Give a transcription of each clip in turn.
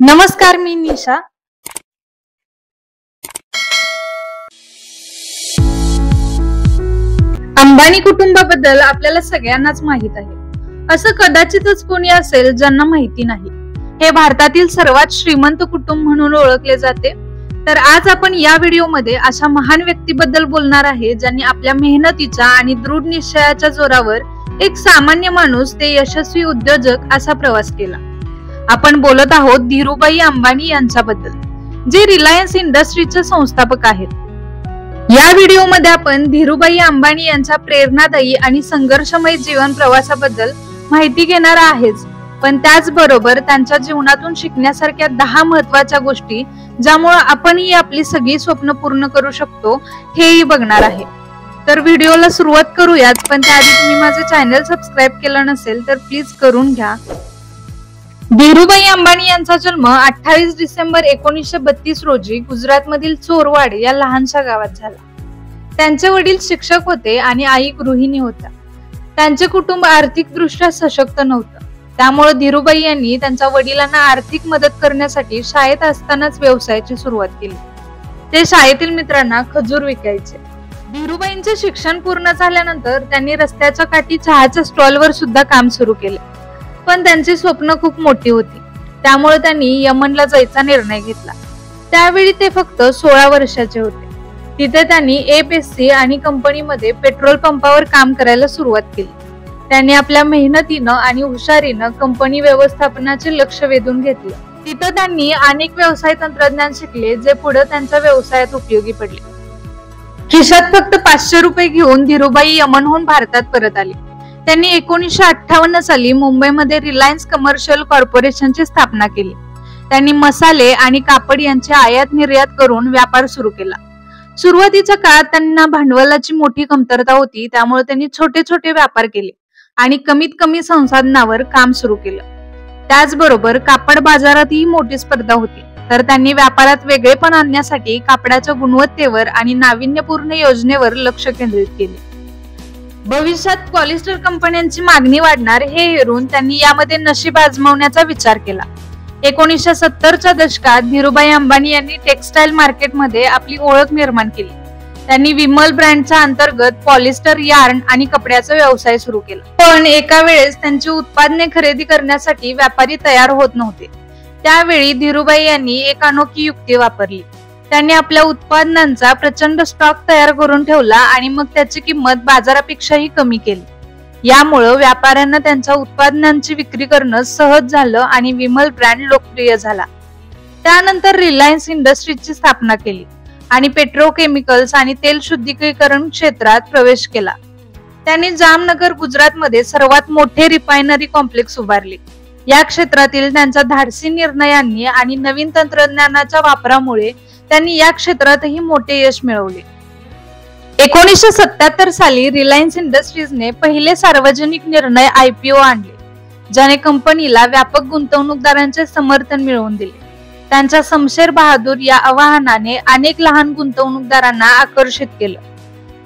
नमस्कार, मी निशा। अंबानी कुटुंबाबद्दल आपल्याला सगळ्यांनाच माहित आहे। असं कदाचितच कोणी असेल ज्यांना माहिती नाही। हे भारतातील सर्वात श्रीमंत कुटुंब म्हणून ओळखले जाते। तर आज आपण या व्हिडिओमध्ये अशा महान व्यक्तीबद्दल बोलणार आहे ज्यांनी आपल्या मेहनतीच्या आणि दृढ निश्चयाच्या जोरावर एक सामान्य माणूस ते यशस्वी उद्योजक असा प्रवास केला। आपण बोलत आहोत धीरूभाई अंबानी यांच्याबद्दल, जे रिलायन्स इंडस्ट्रीजचे संस्थापक आहेत। या व्हिडिओमध्ये आपण धीरूभाई अंबानी यांच्या प्रेरणादायी आणि संघर्षमय जीवन प्रवासाबद्दल माहिती घेणार आहेच, पण त्याचबरोबर त्यांच्या जीवनातून शिकण्यासारख्या 10 महत्त्वाच्या गोष्टी ज्यामुळे आपणही आपली सगळी स्वप्न पूर्ण करू शकतो हेही बघणार आहे। तर व्हिडिओला सुरुवात करूयात, पण त्याआधी तुम्ही माझे चॅनल सबस्क्राईब केलं नसेल तर प्लीज करून घ्या। धीरूभाई अंबानी यांचा जन्म 28 डिसेंबर 1932 रोजी गुजरातमधील चोरवाड या लहानशा गावात झाला। त्यांचे वडील शिक्षक होते आणि आई गृहिणी होत्या। त्यांचे कुटुंब आर्थिकदृष्ट्या सशक्त नव्हतं, त्यामुळे धीरूभाई यांनी त्यांच्या वडिलांना आर्थिक मदत करण्यासाठी शाळेत असतानाच व्यवसायाची सुरुवात केली। ते शाळेतील मित्रांना खजूर विकायचे। धीरूभाईंचे शिक्षण पूर्ण झाल्यानंतर त्यांनी रस्त्याच्या काठी चहाच्या स्टॉलवर सुद्धा काम सुरू केले, पण त्यांची स्वप्न खूप मोठी होती, त्यामुळे त्यांनी यमनला जायचा निर्णय घेतला। त्यावेळी ते फक्त 16 वर्षाचे होते। तिथे त्यांनी एपीएससी आणि कंपनीमध्ये पेट्रोल पंपावर काम करायला सुरुवात केली। त्यांनी आपल्या मेहनतीनं आणि हुशारीनं कंपनी व्यवस्थापनाचे लक्ष वेधून घेतले। तिथे त्यांनी अनेक व्यवसाय तंत्रज्ञान शिकले, जे पुढे त्यांच्या व्यवसायात उपयोगी पडले। खिशात फक्त 500 रुपये घेऊन धीरूभाई यमनहून भारतात परत आले। त्यांनी 1958 साली मुंबईमध्ये रिलायन्स कमर्शियल कॉर्पोरेशनची स्थापना केली। त्यांनी मसाले आणि कापड यांचे आयात निर्यात करून व्यापार सुरू केला। सुरुवातीच्या काळात त्यांना भांडवलाची मोठी कमतरता होती, त्यामुळे त्यांनी छोटे छोटे व्यापार केले आणि कमीत कमी संसाधनावर काम सुरू केलं। त्याचबरोबर कापड बाजारातही मोठी स्पर्धा होती, तर त्यांनी व्यापारात वेगळेपण आणण्यासाठी कापडाच्या गुणवत्तेवर आणि नाविन्यपूर्ण योजनेवर लक्ष केंद्रित केले। भविष्यात पॉलिस्टर कंपन्यांची मागणी वाढणार हे हेरून त्यांनी यामध्ये नशीब आजमावण्याचा विचार केला। 1970च्या दशकात धीरूभाई अंबानी यांनी टेक्सटाईल मार्केटमध्ये आपली ओळख निर्माण केली। त्यांनी विमल ब्रँडच्या अंतर्गत पॉलिस्टर, यार्न आणि कपड्याचा व्यवसाय सुरू केला। पण एका वेळेस त्यांची उत्पादने खरेदी करण्यासाठी व्यापारी तयार होत नव्हते। त्यावेळी धीरूभाई यांनी एक अनोखी युक्ती वापरली। त्यांनी आपल्या उत्पादनांचा प्रचंड स्टॉक तयार करून ठेवला आणि मग त्याची किंमत बाजारापेक्षाही कमी केली। यामुळे व्यापाऱ्यांना त्यांच्या उत्पादनांची विक्री करणं सहज झालं आणि विमल ब्रँड लोकप्रिय झाला। त्यानंतर रिलायन्स इंडस्ट्रीजची स्थापना केली आणि पेट्रोकेमिकल्स आणि तेल शुद्धीकरण क्षेत्रात प्रवेश केला। त्यांनी जामनगर, गुजरातमध्ये सर्वात मोठे रिफायनरी कॉम्प्लेक्स उभारले। या क्षेत्रातील त्यांच्या धाडसी निर्णयांनी आणि नवीन तंत्रज्ञानाच्या वापरामुळे त्यांनी या क्षेत्रातही मोठे यश मिळवले। 1977 साली रिलायन्स इंडस्ट्रीजने पहिले सार्वजनिक निर्णय IPO आणले, ज्याने कंपनीला व्यापक गुंतवणूकदारांचे समर्थन मिळवून दिले। त्यांच्या शमशेर बहादूर या आवाहनाने अनेक लहान गुंतवणूकदारांना आकर्षित केलं।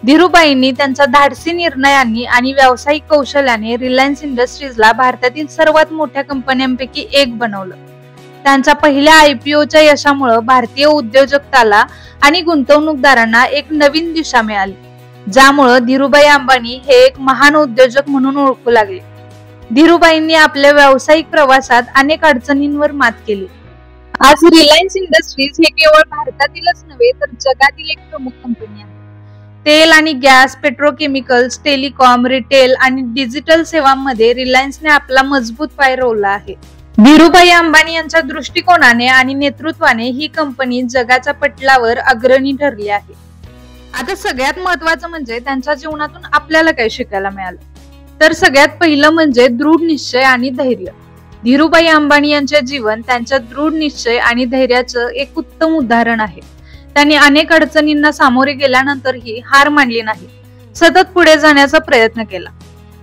धीरूभाईंनी त्यांच्या धाडसी निर्णयांनी आणि व्यावसायिक कौशल्याने रिलायन्स इंडस्ट्रीजला भारतातील सर्वात मोठ्या कंपन्यांपैकी एक बनवलं। त्यांच्या पहिल्या IPOच्या यशामुळे भारतीय उद्योजकताला आणि गुंतवणूकदारांना एक नवीन दिशा मिळाली, ज्यामुळे धीरूभाई अंबानी हे एक महान उद्योजक म्हणून ओळखू लागले। धीरूभाईंनी आपल्या व्यावसायिक प्रवासात अनेक अडचणींवर मात केली। आज रिलायन्स इंडस्ट्रीज हे केवळ भारतातीलच नव्हे तर जगातील एक प्रमुख कंपनी आहे। तेल आणि गॅस, पेट्रोकेमिकल्स, टेलिकॉम, रिटेल आणि डिजिटल सेवांमध्ये रिलायन्सने आपला मजबूत पाय रोवला आहे। धीरूभाई अंबानी यांच्या दृष्टिकोनाने आणि नेतृत्वाने ही कंपनी जगाच्या पटलावर अग्रणी ठरली आहे। आता सगळ्यात महत्त्वाचं म्हणजे त्यांच्या जीवनातून आपल्याला काय शिकायला मिळालं, तर सगळ्यात पहिलं म्हणजे दृढ निश्चय आणि धैर्य। धीरूभाई अंबानी यांचे जीवन त्यांच्या दृढ निश्चय आणि धैर्याचं एक उत्तम उदाहरण आहे। त्यांनी अनेक अडचणींना सामोरे गेल्यानंतरही हार मानली नाही, सतत पुढे जाण्याचा प्रयत्न केला।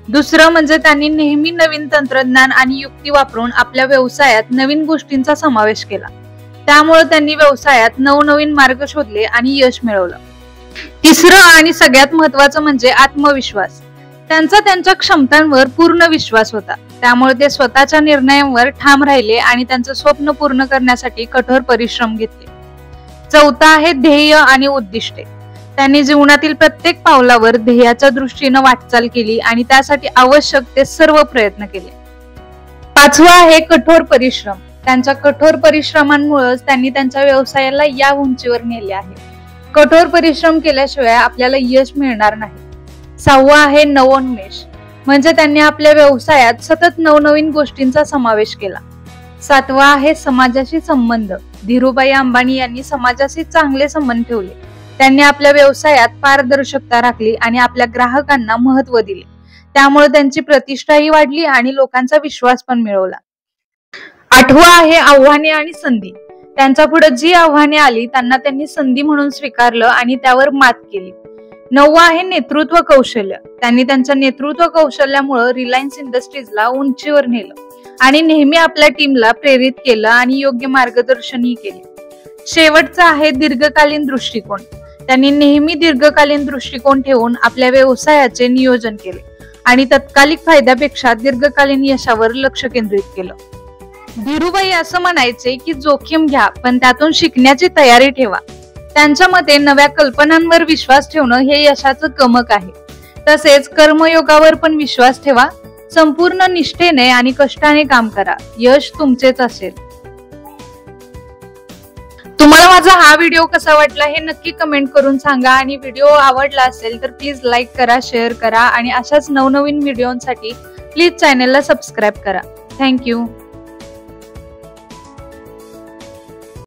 दुसरं म्हणजे त्यांनी नेहमी नवीन तंत्रज्ञान आणि युक्ती वापरून आपल्या व्यवसायात नवीन गोष्टींचा समावेश केला। त्यामुळे त्यांनी व्यवसायात नवनवीन मार्ग शोधले आणि यश मिळवलं। तिसरं आणि सगळ्यात महत्त्वाचं म्हणजे आत्मविश्वास। त्यांचा त्यांच्या क्षमतांवर पूर्ण विश्वास होता। त्यामुळे ते स्वतःच्या निर्णयांवर ठाम राहिले आणि त्यांचं स्वप्न पूर्ण करण्यासाठी कठोर परिश्रम घेतले. चौथा आहे ध्येय आणि उद्दिष्टे. त्यांनी जीवनातील प्रत्येक पावलावर ध्येयाच्या दृष्टीने वाटचाल केली आणि त्यासाठी आवश्यक ते सर्व प्रयत्न केले. पाचवा आहे कठोर परिश्रम. त्यांच्या कठोर परिश्रमांमुळेच त्यांनी त्यांच्या व्यवसायाला या उंचीवर नेले आहे. कठोर परिश्रम केल्याशिवाय आपल्याला यश मिळणार नाही. सहावा आहे नवोन्मेष. म्हणजे त्यांनी आपल्या व्यवसायात सतत नवनवीन गोष्टींचा समावेश केला. सातवा आहे समाजाशी संबंध. धीरूभाई अंबानी यांनी समाजाशी चांगले संबंध ठेवले. त्यांनी आपल्या व्यवसायात पारदर्शकता राखली आणि आपल्या ग्राहकांना महत्त्व दिले. त्यामुळे त्यांची प्रतिष्ठाही वाढली आणि लोकांचा विश्वास पण मिळवला. आठवा आहे आव्हाने आणि संधी. त्यांच्या पुढे जी आव्हाने आली त्यांना त्यांनी संधी म्हणून स्वीकारलं आणि त्यावर मात केली. नववा आहे नेतृत्व कौशल्य. त्यांनी त्यांच्या नेतृत्व कौशल्यामुळे रिलायन्स इंडस्ट्रीजला उंचीवर नेलं आणि नेहमी आपल्या टीमला प्रेरित केलं आणि योग्य मार्गदर्शनही केले. शेवटचा आहे दीर्घकालीन दृष्टिकोन. त्यांनी नेहमी दीर्घकालीन दृष्टिकोन ठेवून आपल्या व्यवसायाचे नियोजन केले आणि तत्कालिक फायद्यापेक्षा दीर्घकालीन यशावर लक्ष केंद्रित केलं. धीरूभाई असं म्हणायचे की जोखीम घ्या पण त्यातून शिकण्याची तयारी ठेवा. त्यांच्या मते नव्या कल्पनांवर विश्वास ठेवणं हे यशाचं गमक आहे. तसेच कर्मयोगावर पण विश्वास ठेवा. संपूर्ण निष्ठेने आणि कष्टाने काम करा. यश तुमचेच असेल. तुम्हाला माझा हा व्हिडिओ कसा वाटला हे नक्की कमेंट करून सांगा आणि व्हिडिओ आवडला असेल तर प्लीज लाईक करा, शेअर करा आणि अशाच नवनवीन व्हिडिओसाठी प्लीज चॅनलला सबस्क्राईब करा. थँक्यू.